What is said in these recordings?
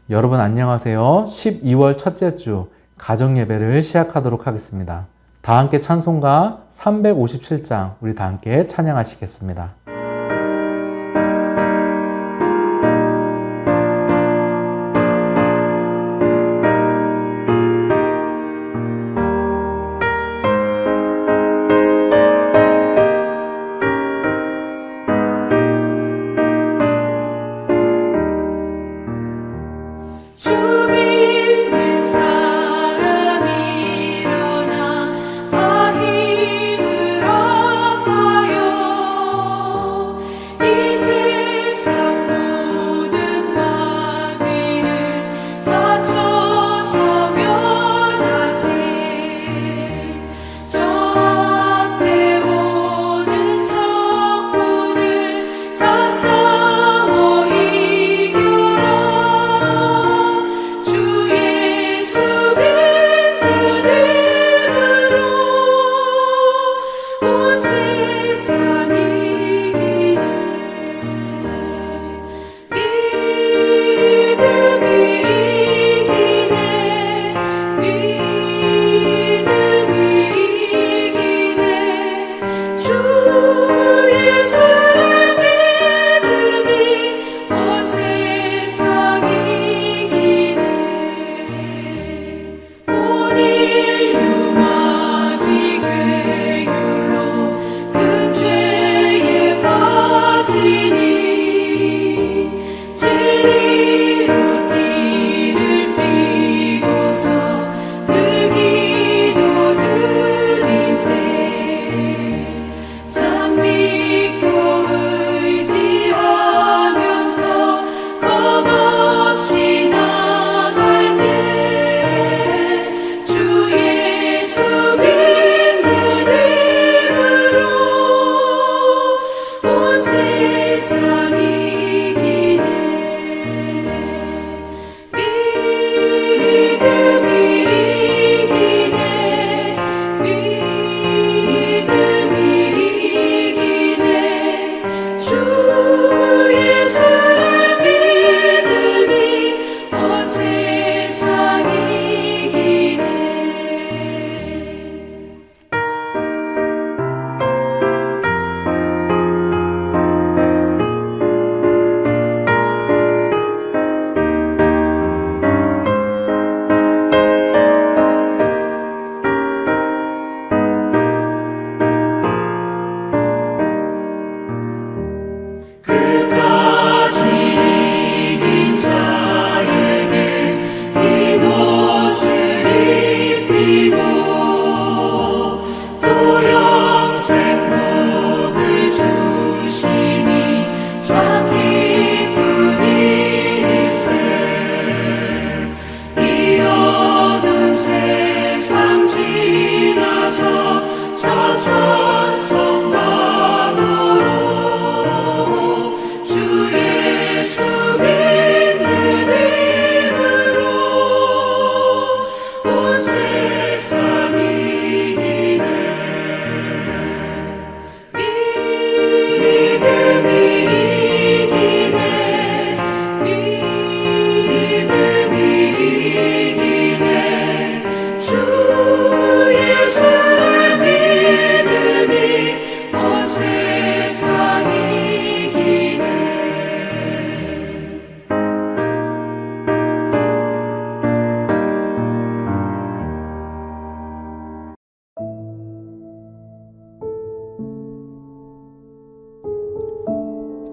여러분 안녕하세요. 12월 첫째 주 가정예배를 시작하도록 하겠습니다. 다 함께 찬송가 357장 우리 다 함께 찬양하시겠습니다.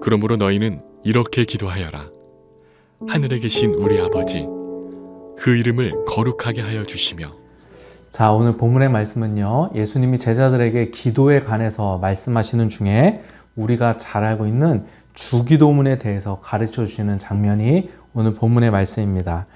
그러므로 너희는 이렇게 기도하여라. 하늘에 계신 우리 아버지, 그 이름을 거룩하게 하여 주시며. 자, 오늘 본문의 말씀은요, 예수님이 제자들에게 기도에 관해서 말씀하시는 중에 우리가 잘 알고 있는 주기도문에 대해서 가르쳐 주시는 장면이 오늘 본문의 말씀입니다.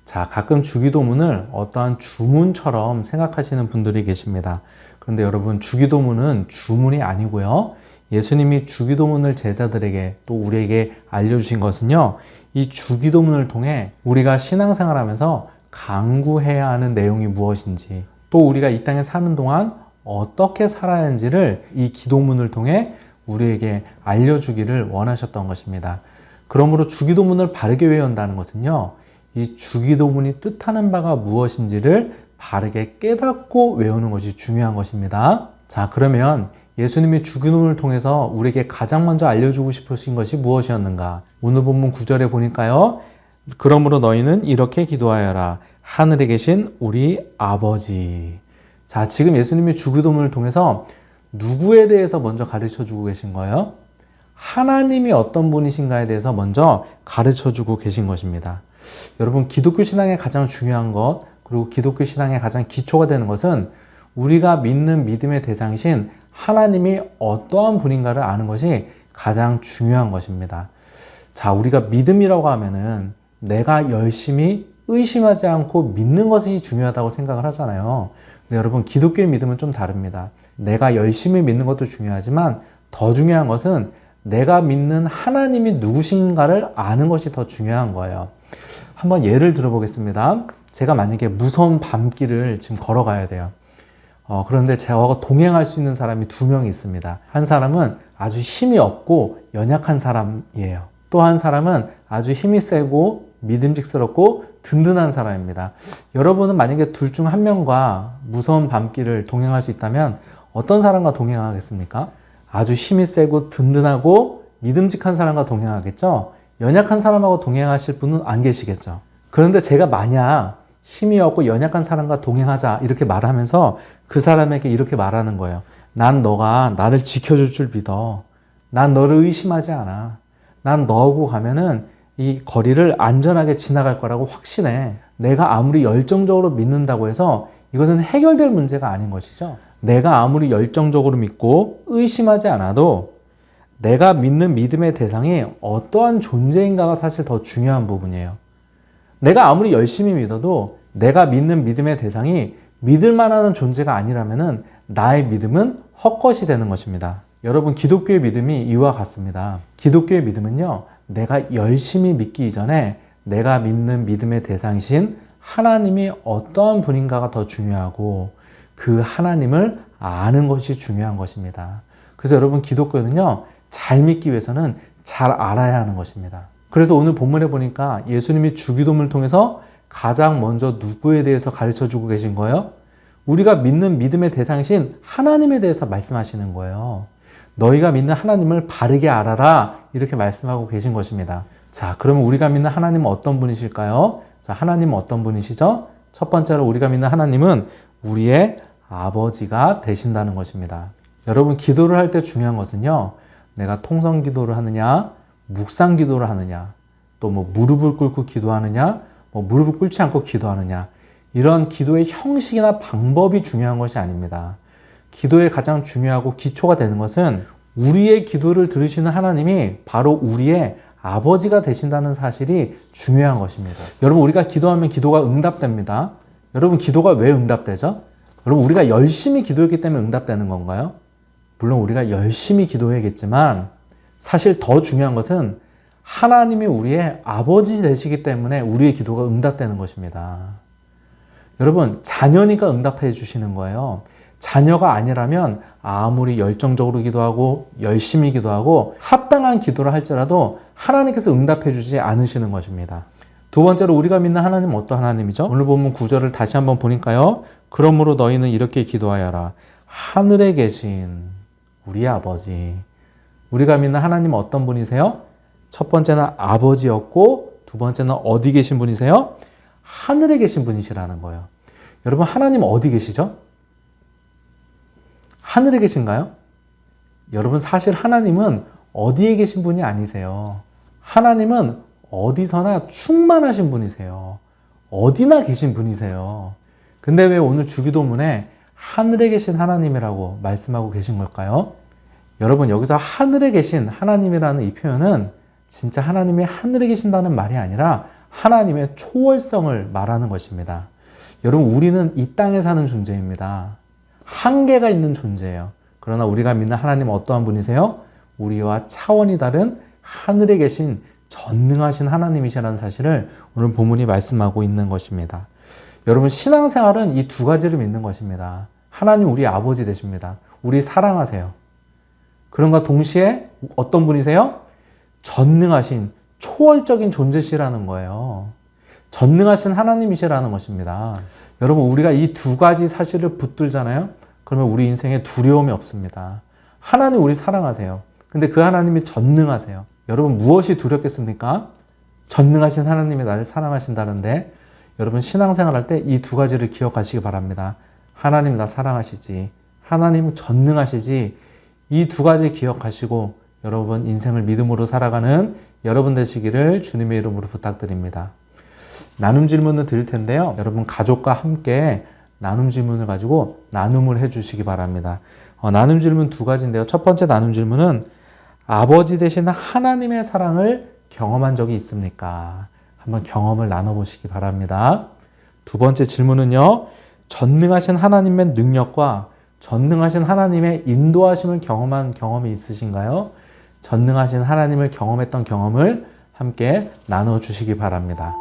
자, 가끔 주기도문을 어떠한 주문처럼 생각하시는 분들이 계십니다. 그런데 여러분, 주기도문은 주문이 아니고요, 예수님이 주기도문을 제자들에게 또 우리에게 알려주신 것은요, 이 주기도문을 통해 우리가 신앙생활하면서 강구해야 하는 내용이 무엇인지, 또 우리가 이 땅에 사는 동안 어떻게 살아야 하는지를 이 기도문을 통해 우리에게 알려주기를 원하셨던 것입니다. 그러므로 주기도문을 바르게 외운다는 것은요, 이 주기도문이 뜻하는 바가 무엇인지를 바르게 깨닫고 외우는 것이 중요한 것입니다. 자, 그러면 예수님이 주기도문을 통해서 우리에게 가장 먼저 알려주고 싶으신 것이 무엇이었는가? 오늘 본문 9절에 보니까요. 그러므로 너희는 이렇게 기도하여라. 하늘에 계신 우리 아버지. 자, 지금 예수님이 주기도문을 통해서 누구에 대해서 먼저 가르쳐 주고 계신 거예요? 하나님이 어떤 분이신가에 대해서 먼저 가르쳐 주고 계신 것입니다. 여러분, 기독교 신앙의 가장 중요한 것, 그리고 기독교 신앙의 가장 기초가 되는 것은 우리가 믿는 믿음의 대상이신 하나님이 어떠한 분인가를 아는 것이 가장 중요한 것입니다. 자, 우리가 믿음이라고 하면은 내가 열심히 의심하지 않고 믿는 것이 중요하다고 생각을 하잖아요. 근데 여러분, 기독교의 믿음은 좀 다릅니다. 내가 열심히 믿는 것도 중요하지만 더 중요한 것은 내가 믿는 하나님이 누구신가를 아는 것이 더 중요한 거예요. 한번 예를 들어보겠습니다. 제가 만약에 무서운 밤길을 지금 걸어가야 돼요. 그런데 저하고 동행할 수 있는 사람이 2명이 있습니다. 한 사람은 아주 힘이 없고 연약한 사람이에요. 또 한 사람은 아주 힘이 세고 믿음직스럽고 든든한 사람입니다. 여러분은 만약에 둘 중 한 명과 무서운 밤길을 동행할 수 있다면 어떤 사람과 동행하겠습니까? 아주 힘이 세고 든든하고 믿음직한 사람과 동행하겠죠? 연약한 사람하고 동행하실 분은 안 계시겠죠? 그런데 제가 만약 힘이 없고 연약한 사람과 동행하자 이렇게 말하면서 그 사람에게 이렇게 말하는 거예요. 난 너가 나를 지켜줄 줄 믿어. 난 너를 의심하지 않아. 난 너하고 가면은 이 거리를 안전하게 지나갈 거라고 확신해. 내가 아무리 열정적으로 믿는다고 해서 이것은 해결될 문제가 아닌 것이죠. 내가 아무리 열정적으로 믿고 의심하지 않아도 내가 믿는 믿음의 대상이 어떠한 존재인가가 사실 더 중요한 부분이에요. 내가 아무리 열심히 믿어도 내가 믿는 믿음의 대상이 믿을 만한 존재가 아니라면은 나의 믿음은 헛것이 되는 것입니다. 여러분, 기독교의 믿음이 이와 같습니다. 기독교의 믿음은요, 내가 열심히 믿기 이전에 내가 믿는 믿음의 대상이신 하나님이 어떠한 분인가가 더 중요하고 그 하나님을 아는 것이 중요한 것입니다. 그래서 여러분, 기독교는요, 잘 믿기 위해서는 잘 알아야 하는 것입니다. 그래서 오늘 본문에 보니까 예수님이 주기도문을 통해서 가장 먼저 누구에 대해서 가르쳐 주고 계신 거예요? 우리가 믿는 믿음의 대상이신 하나님에 대해서 말씀하시는 거예요. 너희가 믿는 하나님을 바르게 알아라, 이렇게 말씀하고 계신 것입니다. 자, 그러면 우리가 믿는 하나님은 어떤 분이실까요? 자, 하나님은 어떤 분이시죠? 첫 번째로 우리가 믿는 하나님은 우리의 아버지가 되신다는 것입니다. 여러분, 기도를 할 때 중요한 것은요, 내가 통성 기도를 하느냐, 묵상 기도를 하느냐, 또 무릎을 꿇고 기도하느냐, 무릎을 꿇지 않고 기도하느냐, 이런 기도의 형식이나 방법이 중요한 것이 아닙니다. 기도의 가장 중요하고 기초가 되는 것은 우리의 기도를 들으시는 하나님이 바로 우리의 아버지가 되신다는 사실이 중요한 것입니다. 여러분, 우리가 기도하면 기도가 응답됩니다. 여러분, 기도가 왜 응답되죠? 여러분, 우리가 열심히 기도했기 때문에 응답되는 건가요? 물론 우리가 열심히 기도해야겠지만 사실 더 중요한 것은 하나님이 우리의 아버지 되시기 때문에 우리의 기도가 응답되는 것입니다. 여러분, 자녀니까 응답해 주시는 거예요. 자녀가 아니라면 아무리 열정적으로 기도하고 열심히 기도하고 합당한 기도를 할지라도 하나님께서 응답해 주지 않으시는 것입니다. 두 번째로 우리가 믿는 하나님은 어떤 하나님이죠? 오늘 본문 9절을 다시 한번 보니까요. 그러므로 너희는 이렇게 기도하여라. 하늘에 계신 우리 아버지. 우리가 믿는 하나님은 어떤 분이세요? 첫 번째는 아버지였고 두 번째는 어디 계신 분이세요? 하늘에 계신 분이시라는 거예요. 여러분, 하나님 어디 계시죠? 하늘에 계신가요? 여러분, 사실 하나님은 어디에 계신 분이 아니세요. 하나님은 어디서나 충만하신 분이세요. 어디나 계신 분이세요. 근데 왜 오늘 주기도문에 하늘에 계신 하나님이라고 말씀하고 계신 걸까요? 여러분, 여기서 하늘에 계신 하나님이라는 이 표현은 진짜 하나님이 하늘에 계신다는 말이 아니라 하나님의 초월성을 말하는 것입니다. 여러분, 우리는 이 땅에 사는 존재입니다. 한계가 있는 존재예요. 그러나 우리가 믿는 하나님은 어떠한 분이세요? 우리와 차원이 다른 하늘에 계신 전능하신 하나님이시라는 사실을 오늘 본문이 말씀하고 있는 것입니다. 여러분, 신앙생활은 이 두 가지를 믿는 것입니다. 하나님 우리 아버지 되십니다. 우리 사랑하세요. 그런가 동시에 어떤 분이세요? 전능하신 초월적인 존재시라는 거예요. 전능하신 하나님이시라는 것입니다. 여러분, 우리가 이 두 가지 사실을 붙들잖아요. 그러면 우리 인생에 두려움이 없습니다. 하나님 우리 사랑하세요. 근데 그 하나님이 전능하세요. 여러분, 무엇이 두렵겠습니까? 전능하신 하나님이 나를 사랑하신다는데, 여러분 신앙생활 할 때 이 두 가지를 기억하시기 바랍니다. 하나님 나 사랑하시지, 하나님 전능하시지, 이 두 가지 기억하시고 여러분 인생을 믿음으로 살아가는 여러분 되시기를 주님의 이름으로 부탁드립니다. 나눔 질문을 드릴 텐데요. 여러분 가족과 함께 나눔 질문을 가지고 나눔을 해주시기 바랍니다. 나눔 질문 두 가지인데요. 첫 번째 나눔 질문은 아버지 되신 하나님의 사랑을 경험한 적이 있습니까? 한번 경험을 나눠보시기 바랍니다. 두 번째 질문은요. 전능하신 하나님의 능력과 전능하신 하나님의 인도하심을 경험한 경험이 있으신가요? 전능하신 하나님을 경험했던 경험을 함께 나눠주시기 바랍니다.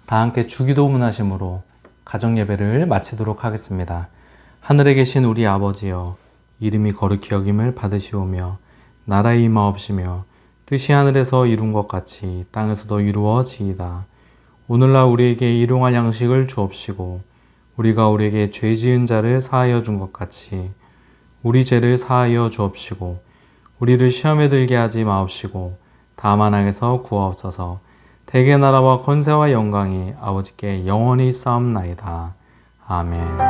다 함께 주기도 문하심으로 가정예배를 마치도록 하겠습니다. 하늘에 계신 우리 아버지여, 이름이 거룩히 여김을 받으시오며 나라의 임하옵시며 뜻이 하늘에서 이룬 것 같이 땅에서도 이루어지이다. 오늘날 우리에게 일용할 양식을 주옵시고 우리가 우리에게 죄 지은 자를 사하여 준 것 같이 우리 죄를 사하여 주옵시고 우리를 시험에 들게 하지 마옵시고 다만 악에서 구하옵소서. 대개 나라와 권세와 영광이 아버지께 영원히 쌓옵나이다. 아멘.